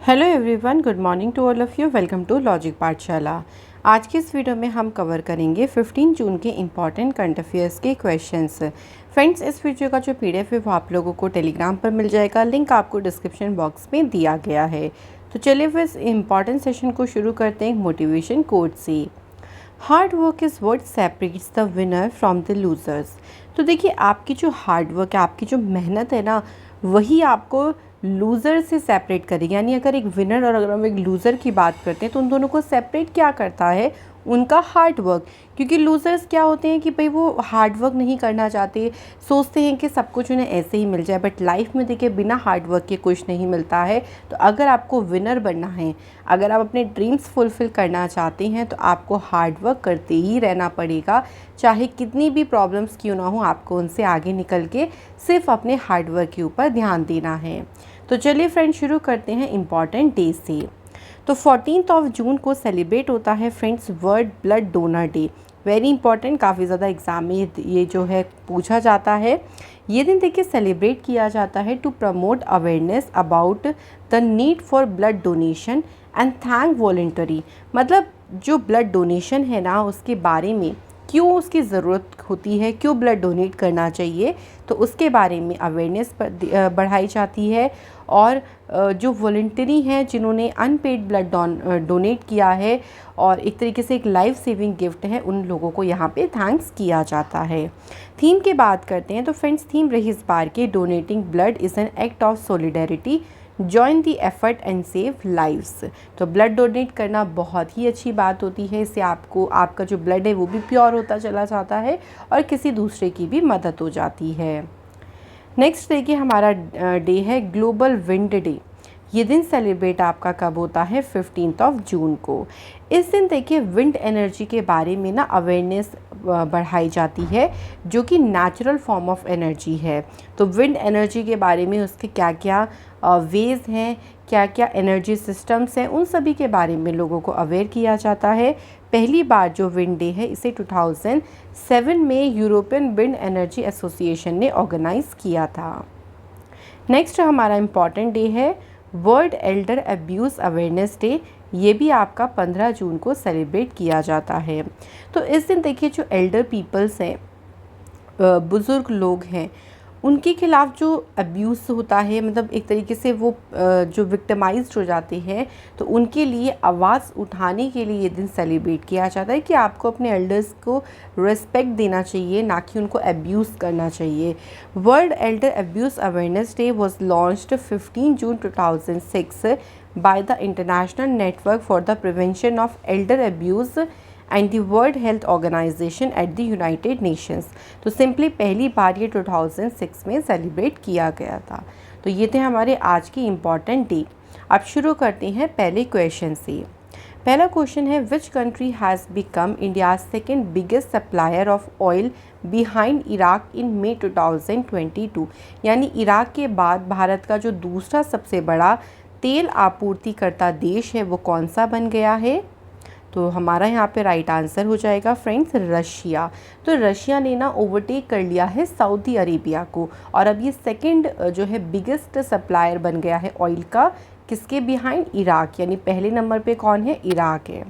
Hello everyone, good morning to all of you. Welcome to logic Pathshala. आज की इस video में हम कवर करेंगे 15 जून के इम्पॉर्टेंट करंट अफेयर्स के क्वेश्चंस। फ्रेंड्स, इस वीडियो का जो पीडीएफ है वो आप लोगों को टेलीग्राम पर मिल जाएगा। लिंक आपको डिस्क्रिप्शन बॉक्स में दिया गया है। तो चलिए फिर इस इम्पॉर्टेंट सेशन को शुरू करते हैं मोटिवेशन कोट से। Hard work is what separates the winner from the losers. तो देखिए, आपकी जो हार्ड वर्क है, आपकी जो मेहनत है ना, वही आपको लूज़र से सेपरेट करेगी। यानी अगर एक विनर और अगर हम एक लूज़र की बात करते हैं तो उन दोनों को सेपरेट क्या करता है? उनका हार्ड वर्क। क्योंकि लूज़र्स क्या होते हैं कि भाई वो हार्ड वर्क नहीं करना चाहते, सोचते हैं कि सब कुछ उन्हें ऐसे ही मिल जाए। बट लाइफ में देखिए, बिना हार्ड वर्क के कुछ नहीं मिलता है। तो अगर आपको विनर बनना है, अगर आप अपने ड्रीम्स फुलफ़िल करना चाहते हैं, तो आपको हार्ड वर्क करते ही रहना पड़ेगा। चाहे कितनी भी प्रॉब्लम्स क्यों ना हो, आपको उनसे आगे निकल के सिर्फ अपने हार्ड वर्क के ऊपर ध्यान देना है। तो चलिए फ्रेंड्स, शुरू करते हैं इम्पॉर्टेंट डे से। तो 14 जून को सेलिब्रेट होता है friends world blood donor day. Very important, काफ़ी ज़्यादा एग्ज़ाम में ये जो है पूछा जाता है। ये दिन देखिए सेलिब्रेट किया जाता है to promote awareness about the need for blood donation and thank voluntary. मतलब जो ब्लड डोनेशन है ना, उसके बारे में क्यों उसकी ज़रूरत होती है, क्यों ब्लड डोनेट करना चाहिए, तो उसके बारे में अवेयरनेस बढ़ाई जाती है। और जो वॉलंटरी हैं जिन्होंने अनपेड ब्लड डोनेट किया है और एक तरीके से एक लाइफ सेविंग गिफ्ट है, उन लोगों को यहाँ पे थैंक्स किया जाता है। थीम की बात करते हैं तो फ्रेंड्स, थीम रही इस बार की donating blood is an act of solidarity, join the effort and save lives. तो ब्लड डोनेट करना बहुत ही अच्छी बात होती है। इससे आपको आपका जो ब्लड है वो भी प्योर होता चला जाता है और किसी दूसरे की भी मदद हो जाती है। नेक्स्ट देखिए, हमारा डे है ग्लोबल विंड डे। ये दिन सेलिब्रेट आपका कब होता है? 15 जून को। इस दिन देखिए विंड एनर्जी के बारे में ना अवेयरनेस बढ़ाई जाती है, जो कि नेचुरल फॉर्म ऑफ एनर्जी है। तो विंड एनर्जी के बारे में उसके क्या क्या वेज हैं, क्या क्या एनर्जी सिस्टम्स हैं, उन सभी के बारे में लोगों को अवेयर किया जाता है। पहली बार जो विंड डे है इसे 2007 में यूरोपियन विंड एनर्जी एसोसिएशन ने ऑर्गेनाइज़ किया था। नेक्स्ट हमारा इम्पॉर्टेंट डे है world Elder Abuse Awareness day. ये भी आपका 15 जून को सेलिब्रेट किया जाता है। तो इस दिन देखिए जो एल्डर पीपल्स हैं, बुज़ुर्ग लोग हैं, उनके खिलाफ़ जो अब्यूज़ होता है, मतलब एक तरीके से वो जो विक्टिमाइज्ड हो जाते हैं, तो उनके लिए आवाज़ उठाने के लिए ये दिन सेलिब्रेट किया जाता है कि आपको अपने एल्डर्स को रिस्पेक्ट देना चाहिए, ना कि उनको अब्यूज़ करना चाहिए। World Elder Abuse Awareness Day was launched 15 June 2006 by the International Network for the Prevention of Elder Abuse and the World Health Organization at the United Nations. तो सिंपली पहली बार ये 2006 में सेलिब्रेट किया गया था। तो ये थे हमारे आज की इम्पॉर्टेंट डे। अब शुरू करते हैं पहले क्वेश्चन से। पहला क्वेश्चन है which country has become India second biggest supplier of oil behind Iraq in May 2022। यानी इराक के बाद भारत का जो दूसरा सबसे बड़ा तेल आपूर्तिकर्ता देश है वो कौन सा बन गया है? तो हमारा यहाँ पे राइट आंसर हो जाएगा फ्रेंड्स रशिया। तो रशिया ने ना ओवरटेक कर लिया है सऊदी अरेबिया को, और अब ये सेकंड जो है बिगेस्ट सप्लायर बन गया है ऑयल का। किसके बिहाइंड? इराक। यानी पहले नंबर पे कौन है? इराक है।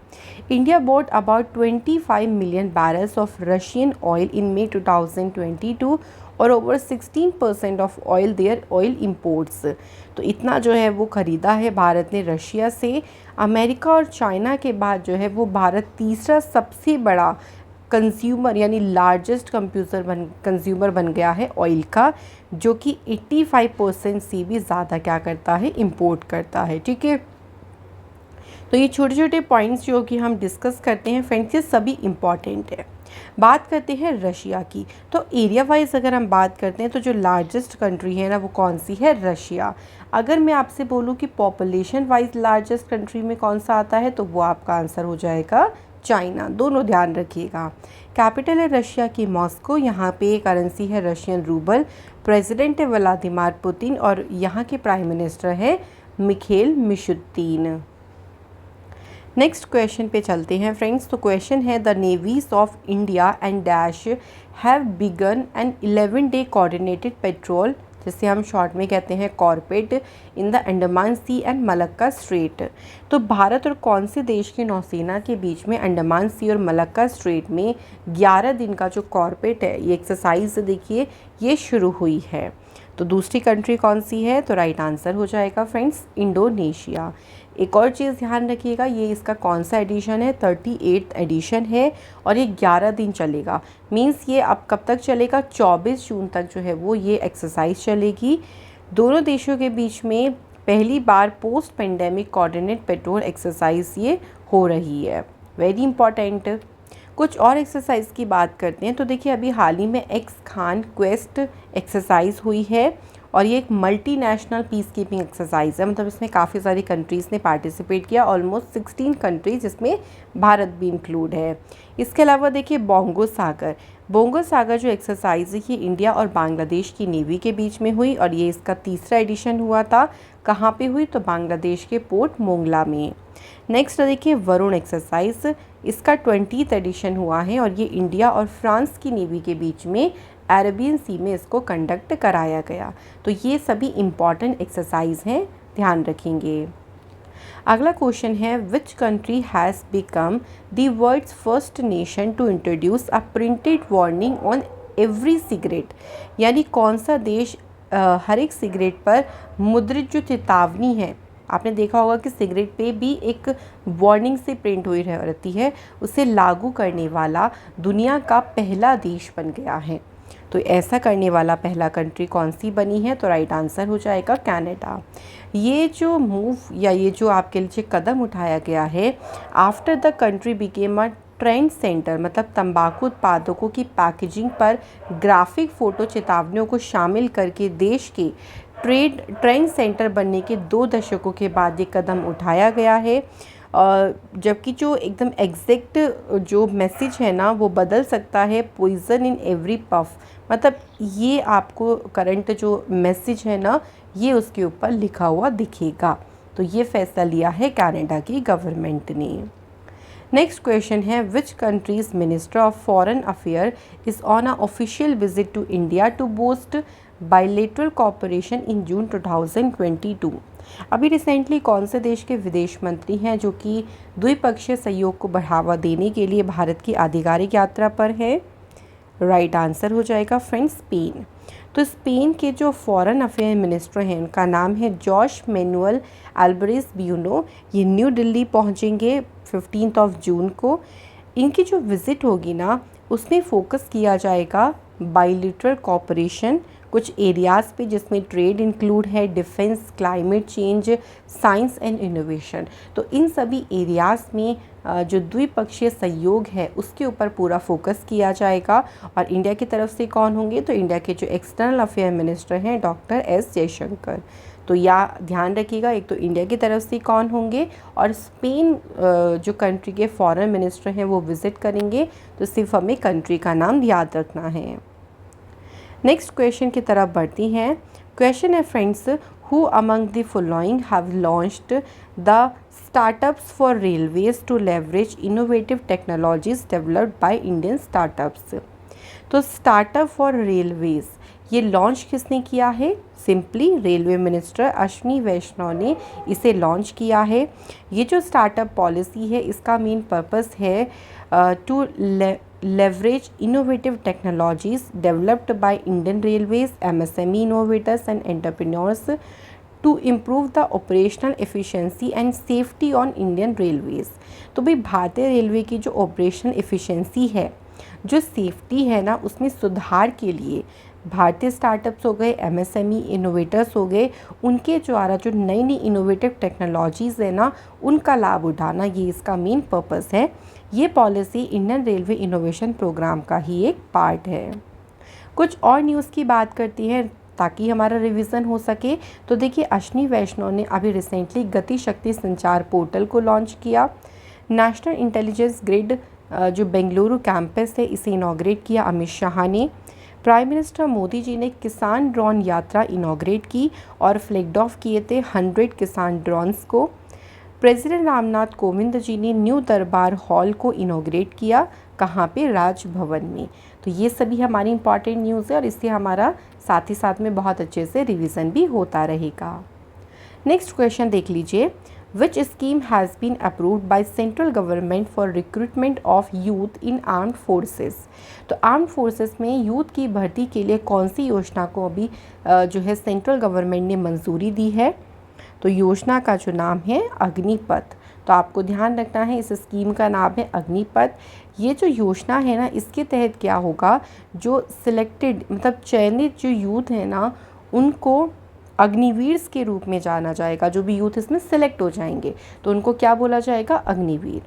India bought about 25 million barrels of Russian oil in May 2022 और over 16% of oil their oil imports. तो इतना जो है वो ख़रीदा है भारत ने रशिया से। अमेरिका और चाइना के बाद जो है वो भारत तीसरा सबसे बड़ा कंज्यूमर यानी लार्जेस्ट कंज्यूमर बन गया है ऑयल का, जो कि 85% से भी ज़्यादा क्या करता है? इंपोर्ट करता है। ठीक है, तो ये छोटे छोटे पॉइंट्स जो कि हम डिस्कस करते हैं फ्रेंड्स, ये सभी इम्पॉर्टेंट है। बात करते हैं रशिया की। तो एरिया वाइज अगर हम बात करते हैं तो जो लार्जेस्ट कंट्री है ना वो कौन सी है? रशिया। अगर मैं आपसे बोलूँ कि पॉपुलेशन वाइज लार्जेस्ट कंट्री में कौन सा आता है, तो वो आपका आंसर हो जाएगा चाइना। दोनों ध्यान रखिएगा। कैपिटल है रशिया की मॉस्को। यहाँ पे करेंसी है रशियन रूबल। प्रेसिडेंट है व्लादिमीर पुतिन और यहाँ के प्राइम मिनिस्टर है मिखेल मिशुतीन। नेक्स्ट क्वेश्चन पे चलते हैं फ्रेंड्स। तो क्वेश्चन है the navies of India and dash have begun an 11-day coordinated patrol जिसे हम शॉर्ट में कहते हैं CORPAT in the Andaman Sea and Malacca Strait. तो भारत और कौन से देश की नौसेना के बीच में अंडमान सी और मलक्का स्ट्रेट में 11 दिन का जो कॉर्पेट है ये एक्सरसाइज देखिए ये शुरू हुई है। तो दूसरी कंट्री कौन सी है? तो राइट आंसर हो जाएगा फ्रेंड्स इंडोनेशिया। एक और चीज़ ध्यान रखिएगा, ये इसका कौन सा एडिशन है? 38th एडिशन है और ये 11 दिन चलेगा। मींस ये अब कब तक चलेगा? 24 जून तक जो है वो ये एक्सरसाइज चलेगी। दोनों देशों के बीच में पहली बार post pandemic coordinate patrol exercise ये हो रही है। Very important. कुछ और एक्सरसाइज की बात करते हैं। तो देखिए अभी हाल ही में एक्स खान क्वेस्ट एक्सरसाइज हुई है और ये एक मल्टीनेशनल पीस कीपिंग एक्सरसाइज है, मतलब इसमें काफ़ी सारी कंट्रीज़ ने पार्टिसिपेट किया, ऑलमोस्ट 16 कंट्रीज जिसमें भारत भी इंक्लूड है। इसके अलावा देखिए बोंगो सागर जो एक्सरसाइज है ये इंडिया और बांग्लादेश की नेवी के बीच में हुई और ये इसका तीसरा एडिशन हुआ था। कहाँ पे हुई? तो बांग्लादेश के पोर्ट मोंगला में। नेक्स्ट देखिए वरुण एक्सरसाइज, इसका 20th एडिशन हुआ है और ये इंडिया और फ्रांस की नेवी के बीच में अरेबियन सी में इसको कंडक्ट कराया गया। तो ये सभी इम्पॉर्टेंट एक्सरसाइज हैं, ध्यान रखेंगे। अगला क्वेश्चन है which country has become the world's first nation to introduce a printed warning on every cigarette, यानी कौन सा देश हर एक सिगरेट पर मुद्रित जो चेतावनी है, आपने देखा होगा कि सिगरेट पे भी एक वार्निंग से प्रिंट हुई रहती है, उसे लागू करने वाला दुनिया का पहला देश बन गया है। तो ऐसा करने वाला पहला कंट्री कौन सी बनी है? तो राइट आंसर हो जाएगा कनाडा। ये जो मूव या ये जो आपके लिए कदम उठाया गया है, after the country became a trend centre, मतलब तंबाकू उत्पादकों की पैकेजिंग पर ग्राफिक फ़ोटो चेतावनियों को शामिल करके देश के ट्रेंड सेंटर बनने के 2 दशकों के बाद ये कदम उठाया गया है। जबकि जो एकदम एग्जैक्ट जो मैसेज है ना वो बदल सकता है, पॉइजन इन एवरी पफ, मतलब ये आपको करंट जो मैसेज है ना ये उसके ऊपर लिखा हुआ दिखेगा। तो ये फैसला लिया है कनाडा की गवर्नमेंट ने। नेक्स्ट क्वेश्चन है which countries minister of foreign affair is on a official visit to India to boost bilateral cooperation in June 2022। अभी रिसेंटली कौन से देश के विदेश मंत्री हैं जो कि द्विपक्षीय सहयोग को बढ़ावा देने के लिए भारत की आधिकारिक यात्रा पर है? राइट आंसर हो जाएगा फ्रेंड्स स्पेन। तो स्पेन के जो फॉरेन अफेयर मिनिस्टर हैं उनका नाम है जॉश मैनुअल अल्बरेज ब्यूनो। ये न्यू दिल्ली पहुंचेंगे 15 जून को। इनकी जो विज़िट होगी ना उसमें फोकस किया जाएगा बायलैटरल कोऑपरेशन कुछ एरियाज़ पे, जिसमें ट्रेड इंक्लूड है, defence, climate change, science and innovation. तो इन सभी एरियाज़ में जो द्विपक्षीय सहयोग है उसके ऊपर पूरा फोकस किया जाएगा। और इंडिया की तरफ से कौन होंगे? तो इंडिया के जो एक्सटर्नल अफेयर मिनिस्टर हैं डॉक्टर एस जयशंकर। तो या ध्यान रखिएगा, एक तो इंडिया की तरफ से कौन होंगे और स्पेन जो कंट्री के फॉरेन मिनिस्टर हैं वो विज़िट करेंगे। तो सिर्फ हमें कंट्री का नाम याद रखना है। नेक्स्ट क्वेश्चन की तरफ बढ़ती हैं। क्वेश्चन है friends, who among the following have launched the startups for railways to leverage innovative technologies developed by Indian startups. तो स्टार्टअप फॉर रेलवेज ये लॉन्च किसने किया है? Simply railway minister Ashwini Vaishnaw ने इसे लॉन्च किया है। ये जो स्टार्टअप पॉलिसी है इसका मेन पर्पस है to leverage innovative technologies developed by Indian Railways, MSME innovators and entrepreneurs to improve the operational efficiency and safety on Indian Railways। तो भाई भारतीय रेलवे की जो ऑपरेशनल एफिशिएंसी है, जो सेफ्टी है ना, उसमें सुधार के लिए भारतीय स्टार्टअप्स हो गए, MSME इनोवेटर्स हो गए, उनके द्वारा जो नई नई इनोवेटिव टेक्नोलॉजीज़ है ना उनका लाभ उठाना, ये इसका मेन पर्पस है। ये policy Indian railway innovation programme का ही एक पार्ट है। कुछ और न्यूज़ की बात करती है ताकि हमारा रिवीजन हो सके। तो देखिए अश्विनी वैष्णव ने अभी रिसेंटली गति शक्ति संचार पोर्टल को लॉन्च किया। नेशनल इंटेलिजेंस ग्रिड जो बेंगलुरु कैंपस है इसे इनॉग्रेट किया अमित शाह ने। प्राइम मिनिस्टर मोदी जी ने किसान ड्रोन यात्रा इनॉग्रेट की और फ्लैग ऑफ किए थे 100 किसान ड्रोन्स को। प्रेसिडेंट रामनाथ कोविंद जी ने न्यू दरबार हॉल को इनॉग्रेट किया, कहाँ पे? राजभवन में। तो ये सभी हमारी इंपॉर्टेंट न्यूज़ है और इससे हमारा साथ ही साथ में बहुत अच्छे से रिवीजन भी होता रहेगा। नेक्स्ट क्वेश्चन देख लीजिए, which scheme has been approved by central government for recruitment of youth in armed forces. तो आर्म्ड फोर्सेस में यूथ की भर्ती के लिए कौन सी योजना को अभी जो है सेंट्रल गवर्नमेंट ने मंजूरी दी है? तो योजना का जो नाम है अग्निपथ। तो आपको ध्यान रखना है, इस स्कीम का नाम है अग्निपथ। ये जो योजना है ना, इसके तहत क्या होगा, जो सिलेक्टेड मतलब चयनित जो यूथ है ना, उनको अग्निवीर के रूप में जाना जाएगा। जो भी यूथ इसमें सिलेक्ट हो जाएंगे तो उनको क्या बोला जाएगा, अग्निवीर।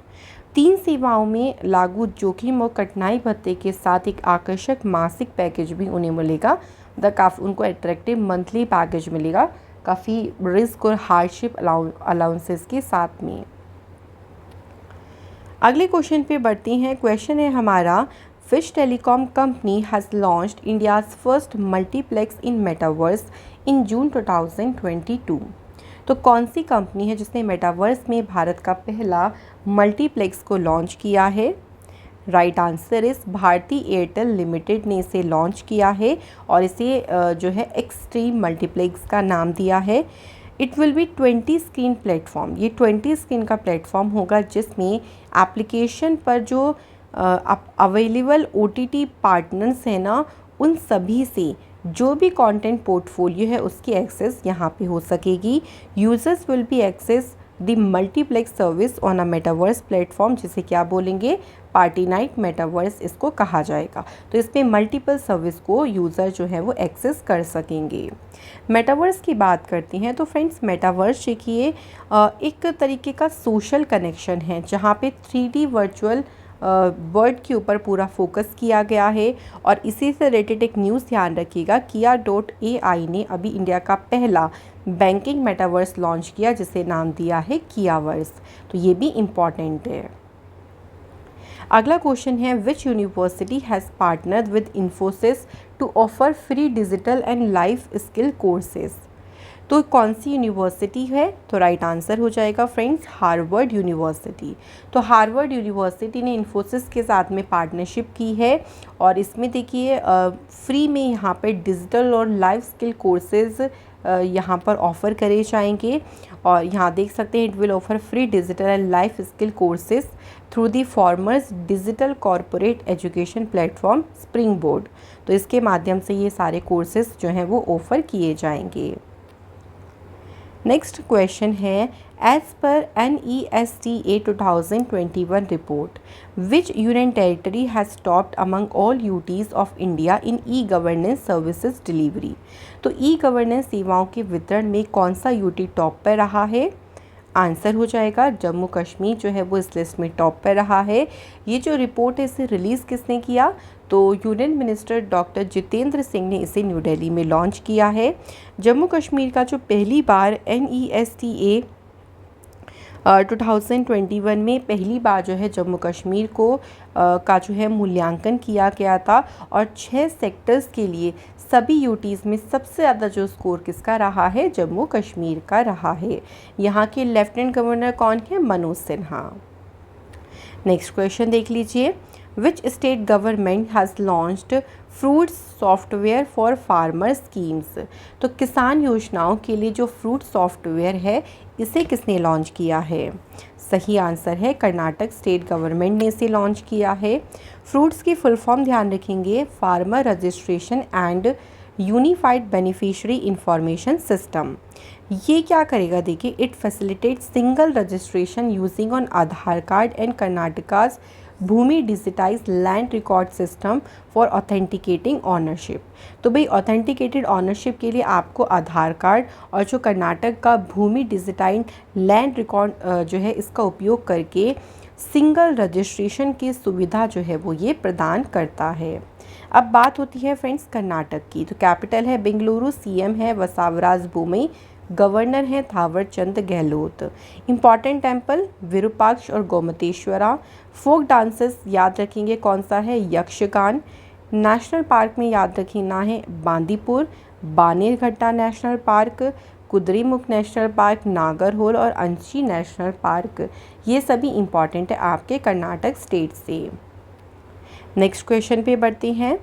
3 सेवाओं में लागू जोखिम और कठिनाई भत्ते के साथ एक आकर्षक मासिक पैकेज भी उन्हें मिलेगा। मतलब काफ़ी उनको अट्रैक्टिव मंथली पैकेज मिलेगा, काफ़ी रिस्क और हार्डशिप अलाउंसेस के साथ में। अगले क्वेश्चन पे बढ़ती हैं। क्वेश्चन है हमारा, fish telecom company has launched India's first multiplex in metaverse in June 2022। तो कौन सी कंपनी है जिसने मेटावर्स में भारत का पहला मल्टीप्लेक्स को लॉन्च किया है? राइट आंसर इस भारती एयरटेल लिमिटेड ने इसे लॉन्च किया है और इसे जो है एक्सट्रीम मल्टीप्लेक्स का नाम दिया है। It will be 20 screen platform. ये 20 स्क्रीन का प्लेटफॉर्म होगा जिसमें एप्लीकेशन पर जो अवेलेबल OTT पार्टनर्स हैं ना, उन सभी से जो भी कंटेंट पोर्टफोलियो है उसकी एक्सेस यहाँ पे हो सकेगी। Users will be access the multiplex service on a metaverse platform, जिसे क्या बोलेंगे, पार्टी नाइट मेटावर्स इसको कहा जाएगा। तो इसमें मल्टीपल सर्विस को यूज़र जो है वो एक्सेस कर सकेंगे। मेटावर्स की बात करती हैं तो फ्रेंड्स, मेटावर्स देखिए एक तरीके का सोशल कनेक्शन है जहाँ पे 3D वर्चुअल वर्ड के ऊपर पूरा फोकस किया गया है। और इसी से रिलेटेड एक न्यूज़ ध्यान रखिएगा, Kia.ai ने अभी इंडिया का पहला बैंकिंग मेटावर्स लॉन्च किया जिसे नाम दिया है कियावर्स। तो ये भी इम्पॉर्टेंट है। अगला क्वेश्चन है, which university has partnered with Infosys to offer free digital and life skill courses. तो कौन सी यूनिवर्सिटी है? तो राइट आंसर हो जाएगा फ्रेंड्स, हार्वर्ड यूनिवर्सिटी। तो हार्वर्ड यूनिवर्सिटी ने इन्फोसिस के साथ में पार्टनरशिप की है और इसमें देखिए फ्री में यहाँ पे डिजिटल और लाइफ स्किल कोर्सेज यहाँ पर ऑफ़र करे जाएंगे। और यहाँ देख सकते हैं, it will offer free digital and life skill courses through the formers digital corporate education platform spring board. तो इसके माध्यम से ये सारे कोर्सेज जो हैं वो ऑफ़र किए जाएंगे। नेक्स्ट क्वेश्चन है, as per NESTA 2021 report which union territory has topped among all UTs of India in e-governance services delivery. तो ई-गवर्नेंस सेवाओं के वितरण में कौन सा UT टॉप पर रहा है? आंसर हो जाएगा जम्मू कश्मीर जो है वो इस लिस्ट में टॉप पर रहा है। ये जो रिपोर्ट है इसे रिलीज़ किसने किया? तो union minister doctor Jitendra Singh ने इसे न्यू दिल्ली में लॉन्च किया है। जम्मू कश्मीर का जो पहली बार NESTA 2021 में पहली बार जो है जम्मू कश्मीर को का जो है मूल्यांकन किया गया था और 6 सेक्टर्स के लिए सभी UTs में सबसे ज़्यादा जो स्कोर किसका रहा है? जम्मू कश्मीर का रहा है। यहाँ के लेफ्टिनेंट गवर्नर कौन है? मनोज सिन्हा। नेक्स्ट क्वेश्चन देख लीजिए, which state government has launched fruits software for farmer schemes. तो किसान योजनाओं के लिए जो फ्रूट सॉफ्टवेयर है इसे किसने लॉन्च किया है? सही आंसर है कर्नाटक स्टेट गवर्नमेंट ने इसे लॉन्च किया है। फ्रूट्स की फुल फॉर्म ध्यान रखेंगे, farmer registration and unified beneficiary information system. ये क्या करेगा? देखिए, it facilitate single registration using on Aadhaar card and Karnataka's Bhoomi digitise land record system for authenticating ownership. तो भाई ऑथेंटिकेटेड ऑनरशिप के लिए आपको आधार कार्ड और जो कर्नाटक का भूमि डिजिटाइज लैंड रिकॉर्ड जो है इसका उपयोग करके सिंगल रजिस्ट्रेशन की सुविधा जो है वो ये प्रदान करता है। अब बात होती है फ्रेंड्स कर्नाटक की। तो कैपिटल है बेंगलुरु, CM है वसावराज बोमई, गवर्नर हैं थावर चंद गहलोत। इम्पॉर्टेंट टेम्पल विरूपाक्ष और गोमतेश्वरा। फोक डांसेस याद रखेंगे कौन सा है? यक्षगान। नेशनल पार्क में याद रखना है Bandipur, Bannerghatta national park, Kudremukh national park, Nagarhole और अंशी नेशनल पार्क। ये सभी इम्पॉर्टेंट है आपके कर्नाटक स्टेट से। नेक्स्ट क्वेश्चन पे बढ़ते हैं,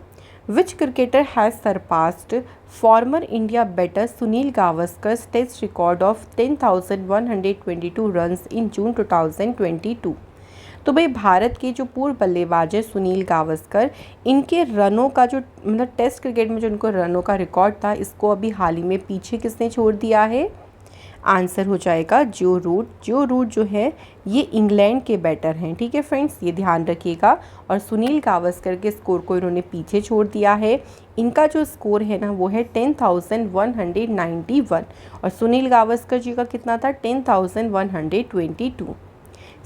which cricketer has surpassed former India batter Sunil Gavaskar test record of 10,122 runs in June 2022। तो भाई भारत के जो पूर्व बल्लेबाज है सुनील गावस्कर, इनके रनों का जो मतलब टेस्ट क्रिकेट में जो उनको रनों का रिकॉर्ड था, इसको अभी हाल ही में पीछे किसने छोड़ दिया है? आंसर हो जाएगा जो रूट। जो रूट जो है ये इंग्लैंड के बैटर हैं, ठीक है फ्रेंड्स, ये ध्यान रखिएगा। और सुनील गावस्कर के स्कोर को इन्होंने पीछे छोड़ दिया है। इनका जो स्कोर है ना वो है 10,191 और सुनील गावस्कर जी का कितना था? 10,122।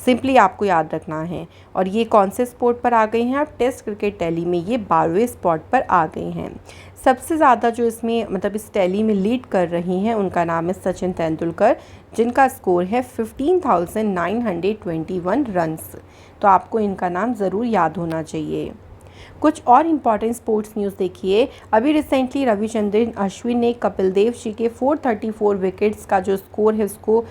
सिंपली आपको याद रखना है। और ये कौन से स्पॉट पर आ गए हैं? आप टेस्ट क्रिकेट टैली में ये 12वें स्पॉट पर आ गए हैं। सबसे ज़्यादा जो इसमें मतलब इस टैली में लीड कर रही हैं उनका नाम है सचिन तेंदुलकर, जिनका स्कोर है 15,921 रन्स। तो आपको इनका नाम ज़रूर याद होना चाहिए। कुछ और इम्पॉर्टेंट स्पोर्ट्स न्यूज़ देखिए। अभी रिसेंटली रविचंद्रन अश्विन ने कपिल देव जी के 434 विकेट्स का जो स्कोर है उसको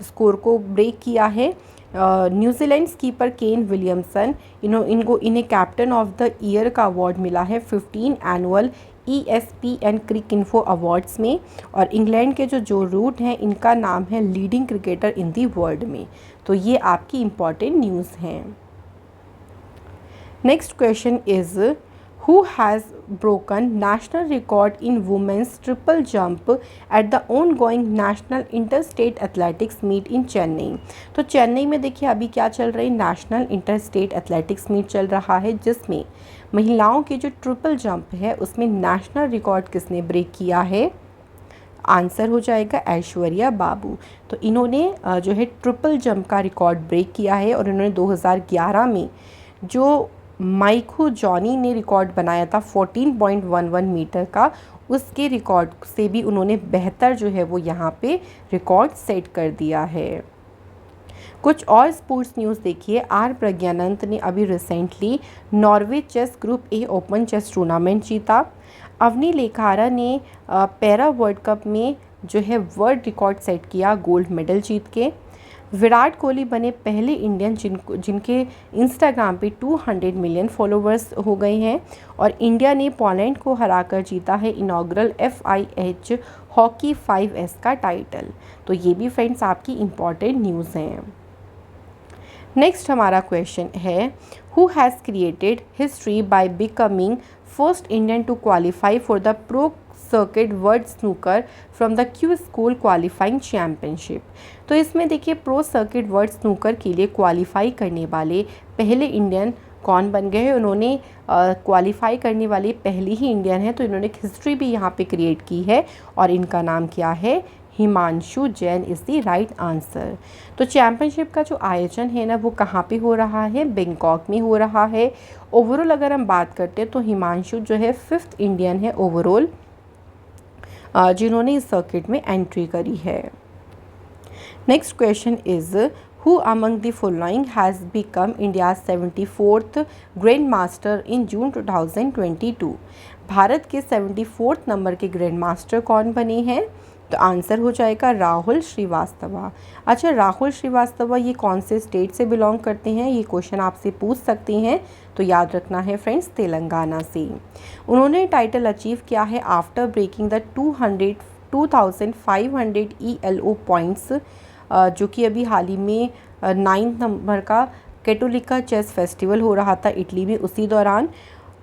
स्कोर को ब्रेक किया है। न्यूजीलैंड कीपर केन विलियमसन इन्हें कैप्टन ऑफ द ईयर का अवार्ड मिला है 15 एनुअल ESPN क्रिक इन्फो अवार्ड्स में। और इंग्लैंड के जो रूट हैं इनका नाम है leading cricketer in the world में। तो ये आपकी इम्पॉर्टेंट न्यूज़ हैं। Next question is who has broken national record in women's triple jump at the ongoing national interstate athletics meet in Chennai. तो चेन्नई में देखिए अभी क्या चल रही है? नेशनल इंटरस्टेट एथलेटिक्स मीट चल रहा है, जिसमें महिलाओं के जो ट्रिपल जंप है उसमें नेशनल रिकॉर्ड किसने ब्रेक किया है? आंसर हो जाएगा ऐश्वर्या बाबू। तो इन्होंने जो है ट्रिपल जंप का रिकॉर्ड ब्रेक किया है और इन्होंने 2011 में जो माइको जॉनी ने रिकॉर्ड बनाया था 14.11 मीटर का, उसके रिकॉर्ड से भी उन्होंने बेहतर जो है वो यहाँ पे रिकॉर्ड सेट कर दिया है। कुछ और स्पोर्ट्स न्यूज़ देखिए। आर प्रज्ञानंद ने अभी recently Norway chess group A open chess tournament जीता। अवनी लेखारा ने पैरा वर्ल्ड कप में जो है वर्ल्ड रिकॉर्ड सेट किया गोल्ड मेडल जीत के। विराट कोहली बने पहले इंडियन जिनके इंस्टाग्राम पे 200 मिलियन फॉलोवर्स हो गए हैं। और इंडिया ने पोलैंड को हराकर जीता है इनॉग्रल FIH हॉकी 5S का टाइटल। तो ये भी फ्रेंड्स आपकी इम्पॉर्टेंट न्यूज़ हैं। नेक्स्ट हमारा क्वेश्चन है who has created history by becoming first Indian to qualify for the pro circuit world snooker from the Q school qualifying championship. तो इसमें देखिए प्रो सर्किट वर्ल्ड स्नूकर के लिए qualify करने वाले पहले इंडियन कौन बन गए हैं? उन्होंने क्वालिफाई करने वाले पहले ही इंडियन हैं, तो इन्होंने एक हिस्ट्री भी यहाँ पे क्रिएट की है और इनका नाम क्या है? Himanshu Jain is the right answer. तो चैम्पियनशिप का जो आयोजन है ना वो कहाँ पे हो रहा है? बैंकॉक में हो रहा है। ओवरऑल अगर हम बात करते हैं तो हिमांशु जो है 5th इंडियन है ओवरऑल जिन्होंने इस सर्किट में एंट्री करी है। Next question is who among the following has become India 74th grand master in June 2022। Bharat के 74th नंबर के ग्रैंड मास्टर कौन बने हैं? तो आंसर हो जाएगा राहुल श्रीवास्तव। अच्छा, राहुल श्रीवास्तव ये कौन से स्टेट से बिलोंग करते हैं? ये क्वेश्चन आपसे पूछ सकते हैं, तो याद रखना है फ्रेंड्स तेलंगाना से। उन्होंने टाइटल अचीव किया है after breaking the 2500 ELO points, जो कि अभी हाल ही में 9th नंबर का कैटोलिका चेस फेस्टिवल हो रहा था इटली में, उसी दौरान।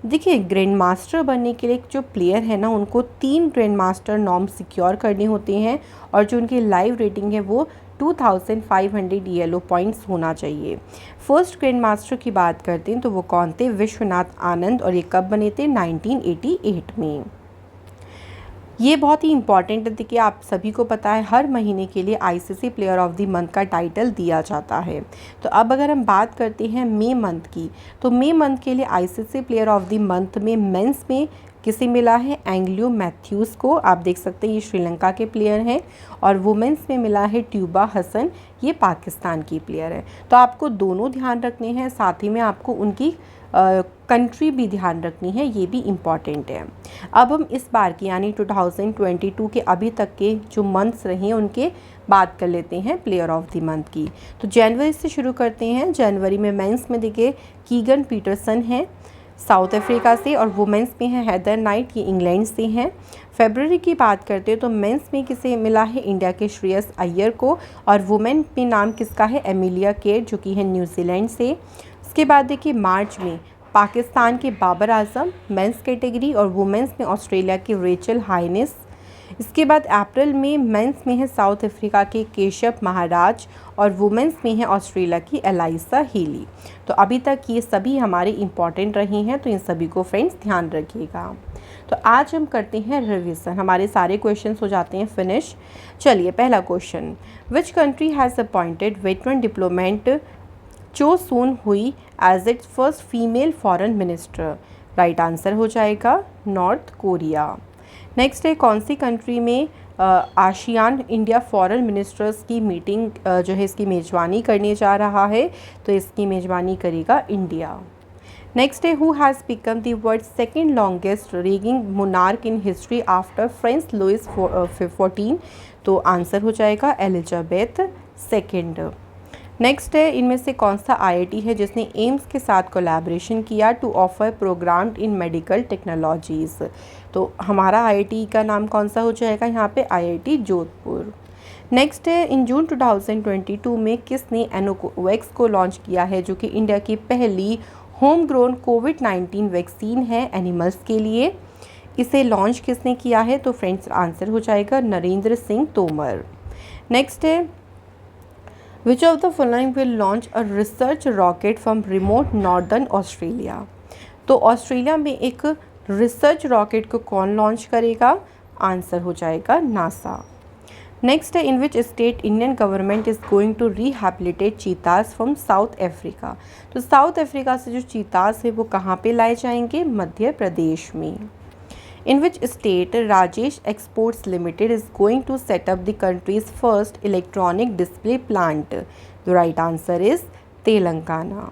देखिए ग्रैंड मास्टर बनने के लिए जो प्लेयर है ना उनको 3 ग्रैंड मास्टर नॉर्म सिक्योर करने होते हैं और जो उनकी लाइव रेटिंग है वो 2500 ELO पॉइंट्स होना चाहिए। फर्स्ट ग्रैंड मास्टर की बात करते हैं तो वो कौन थे? विश्वनाथ आनंद। और ये कब बने थे? 1988 में। ये बहुत ही इंपॉर्टेंट है। देखिए आप सभी को पता है हर महीने के लिए ICC player of the month का टाइटल दिया जाता है। तो अब अगर हम बात करते हैं मई मंथ की, तो मई मंथ के लिए ICC player of the month में मेंस में किसे मिला है? एंग्लियो मैथ्यूज़ को। आप देख सकते हैं ये श्रीलंका के प्लेयर हैं। और वुमेंस में मिला है ट्यूबा हसन, ये पाकिस्तान की प्लेयर है। तो आपको दोनों ध्यान रखने हैं, साथ ही में आपको उनकी कंट्री भी ध्यान रखनी है, ये भी इम्पॉर्टेंट है। अब हम इस बार की यानी 2022 के अभी तक के जो मंथ्स रहे हैं उनके बात कर लेते हैं प्लेयर ऑफ द मंथ की। तो जनवरी से शुरू करते हैं। जनवरी में मेंस में देखिए कीगन पीटरसन है। साउथ अफ्रीका से, और वुमेंस में है हेदर नाइट, ये इंग्लैंड से हैं। फरवरी की बात करते हैं तो मेंस में किसे मिला है, इंडिया के श्रेयस अय्यर को, और वुमेन में नाम किसका है, एमिलिया केट जो कि है न्यूजीलैंड से। उसके बाद देखिए मार्च में पाकिस्तान के बाबर आजम मेंस कैटेगरी, और वुमेंस में ऑस्ट्रेलिया की रेचल हाइनेस। इसके बाद अप्रैल में मेंस में है साउथ अफ्रीका के केशव महाराज, और वुमेंस में है ऑस्ट्रेलिया की एलाइसा हीली। तो अभी तक ये सभी हमारे इंपॉर्टेंट रही हैं, तो इन सभी को फ्रेंड्स ध्यान रखिएगा। तो आज हम करते हैं रिवीजन, हमारे सारे क्वेश्चंस हो जाते हैं फिनिश। चलिए पहला question, which country has appointed veteran diplomat Choe Son Hui as its first female foreign minister. Right answer हो जाएगा नॉर्थ कोरिया। नेक्स्ट है, कौन सी कंट्री में आसियान इंडिया फॉरेन मिनिस्टर्स की मीटिंग जो है इसकी मेज़बानी करने जा रहा है, तो इसकी मेज़बानी करेगा इंडिया। नेक्स्ट है, who has become the world second longest reigning monarch in history after French Louis 14। तो आंसर हो जाएगा एलिजाबेथ सेकेंड। नेक्स्ट है, इनमें से कौन सा आईआईटी है जिसने एम्स के साथ कोलैबोरेशन किया to offer programme in medical technologies. तो हमारा आईआईटी का नाम कौन सा हो जाएगा यहाँ पे, आईआईटी जोधपुर। नेक्स्ट है, इन जून 2022 में किसने एनोवैक्स को लॉन्च किया है, जो कि इंडिया की पहली होम ग्रोन कोविड-19 वैक्सीन है एनिमल्स के लिए। इसे लॉन्च किसने किया है, तो फ्रेंड्स आंसर हो जाएगा नरेंद्र सिंह तोमर। नेक्स्ट है, Which of the following will launch a research rocket from remote northern Australia? तो ऑस्ट्रेलिया में एक रिसर्च रॉकेट को कौन लॉन्च करेगा, आंसर हो जाएगा नासा। नेक्स्ट है, in which state Indian government is going to rehabilitate cheetahs from South Africa. तो साउथ अफ्रीका से जो चीतास है वो कहाँ पे लाए जाएंगे, मध्य प्रदेश में। In which state Rajesh Exports Limited is going to set up the country's first electronic display plant? The right answer is Telangana.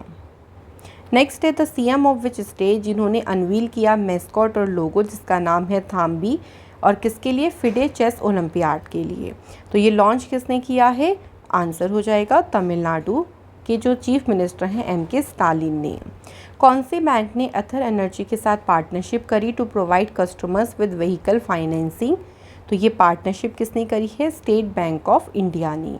Next है, the CM of which state जिन्होंने अनवील किया मेस्कॉट और लोगो जिसका नाम है थाम्बी, और किसके लिए, फिडे चेस ओलंपियाड के लिए। तो ये लॉन्च किसने किया है, आंसर हो जाएगा तमिलनाडु के जो चीफ मिनिस्टर हैं एम.के. स्टालिन ने। कौन से बैंक ने अथर एनर्जी के साथ पार्टनरशिप करी to provide customers with vehicle financing. तो ये पार्टनरशिप किसने करी है, स्टेट बैंक ऑफ इंडिया ने।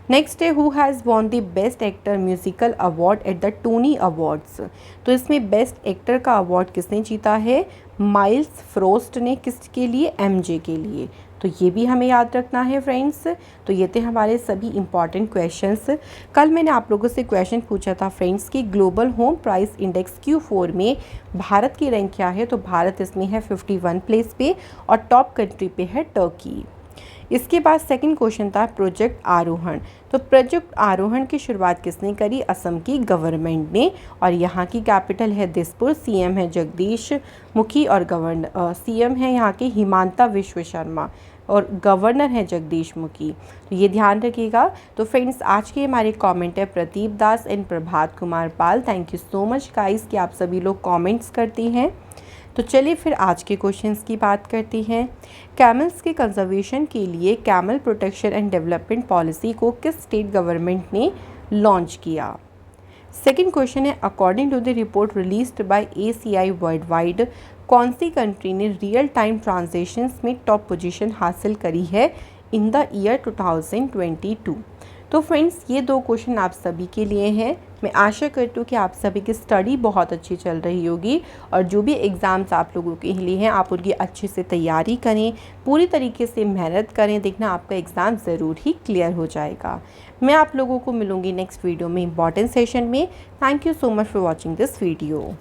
नेक्स्ट है, who has won the best actor musical award at the Tony Awards. तो इसमें बेस्ट एक्टर का अवार्ड किसने जीता है, माइल्स फ्रोस्ट ने। किसके लिए, एमजे के लिए। तो ये भी हमें याद रखना है फ्रेंड्स। तो ये थे हमारे सभी इंपॉर्टेंट क्वेश्चंस। कल मैंने आप लोगों से क्वेश्चन पूछा था फ्रेंड्स कि global home price index Q4 में भारत की रैंक क्या है। तो भारत इसमें है 51 प्लेस पे, और टॉप कंट्री पे है टर्की। इसके बाद सेकंड क्वेश्चन था प्रोजेक्ट आरोहण। तो प्रोजेक्ट आरोहण की शुरुआत किसने करी, असम की गवर्नमेंट ने, और यहाँ की कैपिटल है दिसपुर। सीएम है जगदीश मुखी, और सीएम है यहाँ के हिमांता विश्व शर्मा, और गवर्नर है जगदीश मुखी। तो ये ध्यान रखिएगा। तो फ्रेंड्स आज के हमारे कमेंट है Pradeep Das and Prabhat Kumar Pal. Thank you so much guys कि आप सभी लोग कमेंट्स करती हैं। तो चलिए फिर आज के क्वेश्चंस की बात करते हैं। कैमल्स के कंजर्वेशन के लिए camel protection and development policy को किस स्टेट गवर्नमेंट ने लॉन्च किया। सेकेंड क्वेश्चन है, according to the report released by ACI world wide, कौन सी कंट्री ने रियल टाइम ट्रांजेक्शन्स में टॉप पोजीशन हासिल करी है इन द ईयर 2022। तो फ्रेंड्स ये दो क्वेश्चन आप सभी के लिए हैं। मैं आशा करती हूँ कि आप सभी की स्टडी बहुत अच्छी चल रही होगी, और जो भी एग्ज़ाम्स आप लोगों के लिए हैं आप उनकी अच्छे से तैयारी करें, पूरी तरीके से मेहनत करें। देखना आपका एग्ज़ाम ज़रूर ही क्लियर हो जाएगा। मैं आप लोगों को मिलूँगी नेक्स्ट वीडियो में इंपॉर्टेंट सेशन में। Thank you so much for watching this video.